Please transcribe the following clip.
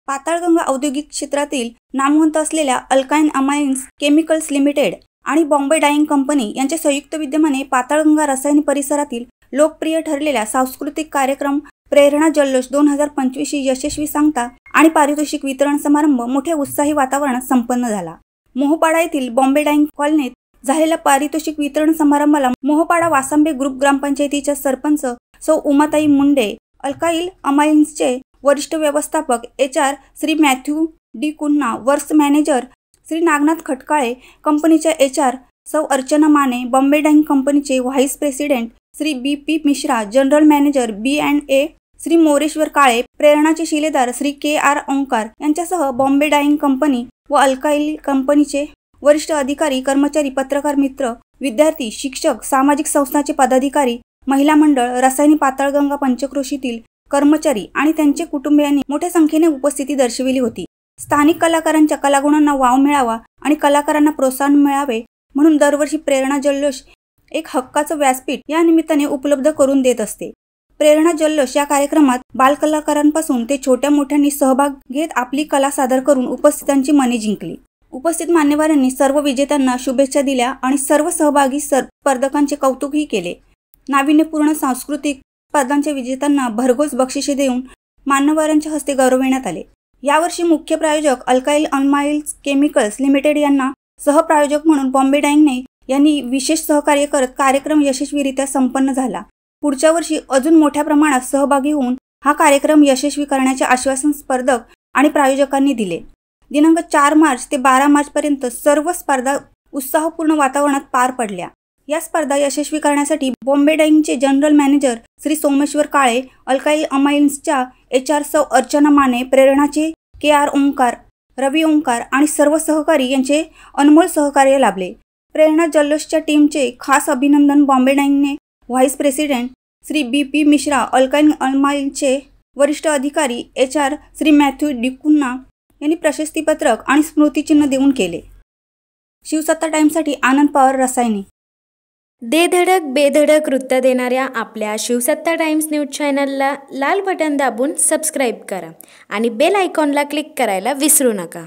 पाताळगंगा औद्योगिक क्षेत्रातील नामवंत असलेल्या अल्काइन अमाइन्स केमिकल्स लिमिटेड आणि बॉम्बे डाईंग कंपनी यांच्या संयुक्त विद्यमाने पाताळगंगा रसायन परिसरातील लोकप्रिय ठरलेल्या सांस्कृतिक कार्यक्रम प्रेरणा जल्लोष 2025 यशस्वी सांगता आणि पारितोषिक वितरण समारंभ मोठ्या उत्साही वातावरणात संपन्न झाला। मोहपाडा येथील बॉम्बे डाईंग कॉलनीत झालेल्या पारितोषिक वितरण समारंभाला मोहपाडा वासांबे ग्रुप ग्रामपंचायतीच्या सरपंच सौ उमाताई मुंडे, अल्काइल अमाइन्सचे वरिष्ठ व्यवस्थापक HR Shri Matthew D Cunha, works manager Shri Nagnath Khatkale, कंपनीच्या HR सौ अर्चना माने, बॉम्बे डाईंग कंपनीचे vice president Shri BP Mishra, general manager B&A Shri Moreshwar Kale, प्रेरणाचे शिलेदार श्री KR ओंकार यांच्यासह बॉम्बे डाईंग कंपनी व अल्काइल कंपनीचे वरिष्ठ अधिकारी, कर्मचारी, पत्रकार मित्र, विद्यार्थी, शिक्षक, सामाजिक संस्थांचे पदाधिकारी, महिला मंडळ, रसायनी पाताळगंगा पंचक्रोशीतील कर्मचारी आणि त्यांचे कुटुंबियांनी मोठ्या संख्येने उपस्थिती दर्शविली होती। स्थानिक कलाकारांच्या कलागुणांना वाव मिळावा आणि कलाकारांना प्रोत्साहन मिळावे म्हणून दरवर्षी प्रेरणा जल्लोष एक हक्काचं व्यासपीठ या निमित्ताने उपलब्ध करून देत असते। प्रेरणा जल्लोष या कार्यक्रमात बालकलाकारांपासून ते छोट्या मोठ्यांनी सहभाग घेत आपली कला सादर करून उपस्थितांची मने जिंकली। उपस्थित मान्यवरांनी सर्व विजेत्यांना शुभेच्छा दिल्या आणि सर्व सहभागी स्पर्धकांचे कौतुकही केले। नाविन्यपूर्ण सांस्कृतिक स्पर्धांच्या विजेत्यांना भरघोस बक्षिसे देऊन मान्यवरांच्या हस्ते गौरविण्यात आले। यावर्षी मुख्य प्रायोजक अल्काइल अमाइन्स केमिकल्स लिमिटेड यांना सहप्रायोजक म्हणून बॉम्बे डाईंगने यांनी विशेष सहकार्य करत कार्यक्रम यशस्वीरित्या संपन्न झाला। पुढच्या वर्षी अजून मोठ्या प्रमाणात सहभागी होऊन हा कार्यक्रम यशस्वी करण्याचे आश्वासन स्पर्धक आणि प्रायोजकांनी दिले। दिनांक 4 मार्च ते 12 मार्च पर्यंत सर्व स्पर्धा उत्साहपूर्ण वातावरणात पार पडल्या। या स्पर्धा यशस्वी करण्यासाठी बॉम्बे डाईंगचे जनरल मॅनेजर श्री सोमेश्वर काळे, अल्काइल अमाइन्सच्या HR सौ अर्चना माने, प्रेरणाचे KR ओंकार, रवी ओंकार आणि सर्व सहकारी यांचे अनमोल सहकार्य लाभले। प्रेरणा जल्लोषच्या टीमचे खास अभिनंदन बॉम्बे डाईंगने vice president Shri BP Mishra, alkyl अमाइन्सचे वरिष्ठ अधिकारी HR Shri Matthew D Cunha यांनी प्रशस्तीपत्रक आणि स्मृतिचिन्ह देऊन केले। शिवसत्ता टाइम्ससाठी आनंद पवार, रसायनी। दे धडक बेधडक वृत्त देणाऱ्या आपल्या शिवसत्ता टाइम्स न्यूज चॅनलला लाल बटन दाबून सबस्क्राईब करा आणि बेल आयकॉनला क्लिक करायला विसरू नका।